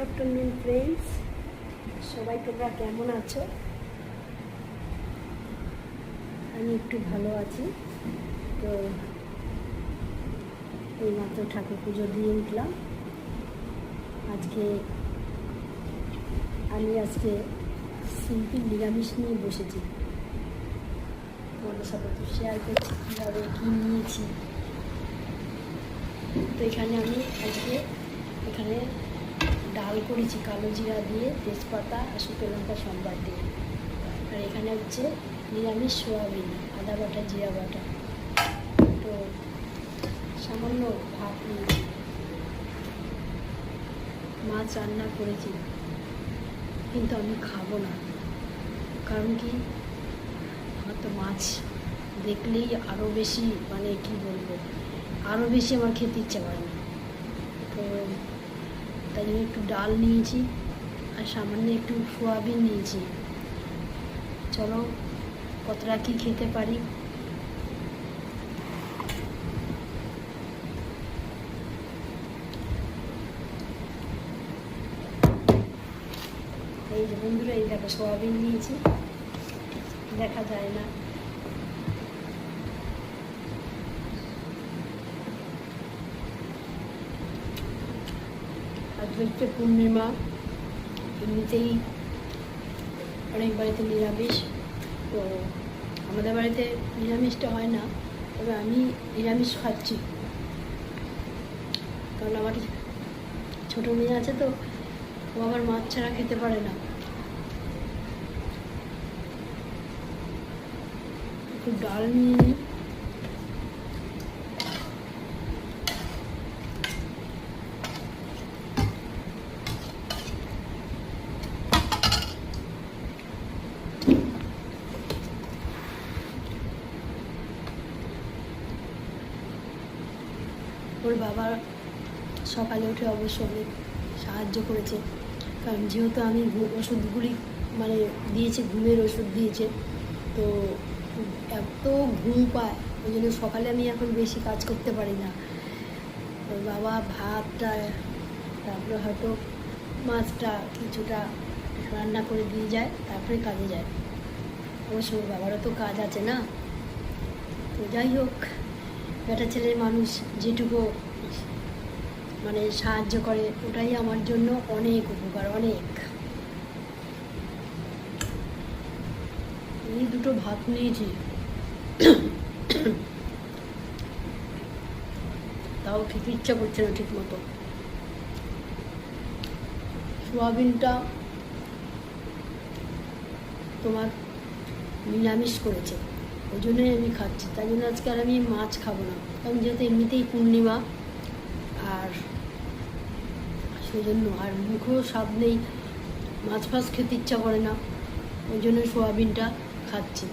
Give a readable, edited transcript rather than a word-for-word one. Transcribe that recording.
Afternoon friends, সবাই তোমরা কেমন আছো? আমি একটু ভালো আছি। তো এইমাত্র ঠাকুর পুজো দিয়ে উঠলাম। আজকে সিম্পল নিরামিষ নিয়ে বসেছি। তোমাদের সাথে তো শেয়ার করছি কীভাবে কী নিয়েছি। তো এখানে আমি আজকে ডাল করেছি কালো জিরা দিয়ে, তেজপাতা আর শুকনো লঙ্কা সম্বার দিয়ে। আর এখানে হচ্ছে নিরামিষ সোয়াবিন, আদা বাটা জিরা বাটা। তো সামান্য ভাত নিয়েছি। মাছ রান্না করেছি, কিন্তু আমি খাবো না। কারণ কি, আমার তো মাছ দেখলেই আরও বেশি আরও বেশি আমার খেতে ইচ্ছা করে না। তো তাই জন্য একটু ডাল নিয়েছি আর সামান্য একটু সোয়াবিন নিয়েছি। চলো কতটা কি খেতে পারি। এই যে বন্ধুরা, এই দেখো সোয়াবিন নিয়েছি, দেখা যায় না। আজ হচ্ছে পূর্ণিমা, এমনিতেই অনেক বাড়িতে নিরামিষ। তো আমাদের বাড়িতে নিরামিষটা হয় না, তবে আমি নিরামিষ খাচ্ছি। কারণ আমার ছোটো মেয়ে আছে, তো ও আবার মাছ ছাড়া খেতে পারে না। একটু ডাল নিয়ে নিই। ওর বাবা সকালে উঠে অবশ্য অনেক সাহায্য করেছে। কারণ যেহেতু আমি ওষুধগুলি দিয়েছে, ঘুমের ওষুধ দিয়েছে, তো এত ঘুম পায়, ওই জন্য সকালে আমি এখন বেশি কাজ করতে পারি না। ওর বাবা ভাতটা, তারপরে হয়তো মাছটা কিছুটা রান্না করে দিয়ে যায়, তারপরে কাজে যায়। অবশ্য ওর বাবারও তো কাজ আছে না। তো যাই হোক, বেটা ছেলের মানুষ যেটুকু সাহায্য করে, ওটাই আমার জন্য অনেক উপকার, অনেক। এই দুটো ভাত নিয়েছি, তাও খেতে ইচ্ছা করছে না ঠিক মতো। সোয়াবিনটা তোমার নিরামিষ করেছে, ওই জন্যই আমি খাচ্ছি। তাই জন্য আজকে আর আমি মাছ খাবো না, কারণ যেহেতু এমনিতেই পূর্ণিমা, আর সেই জন্য আর মুখেও স্বাদ নেই, মাছ ফাছ খেতে ইচ্ছা করে না, ওই জন্য সোয়াবিনটা খাচ্ছি।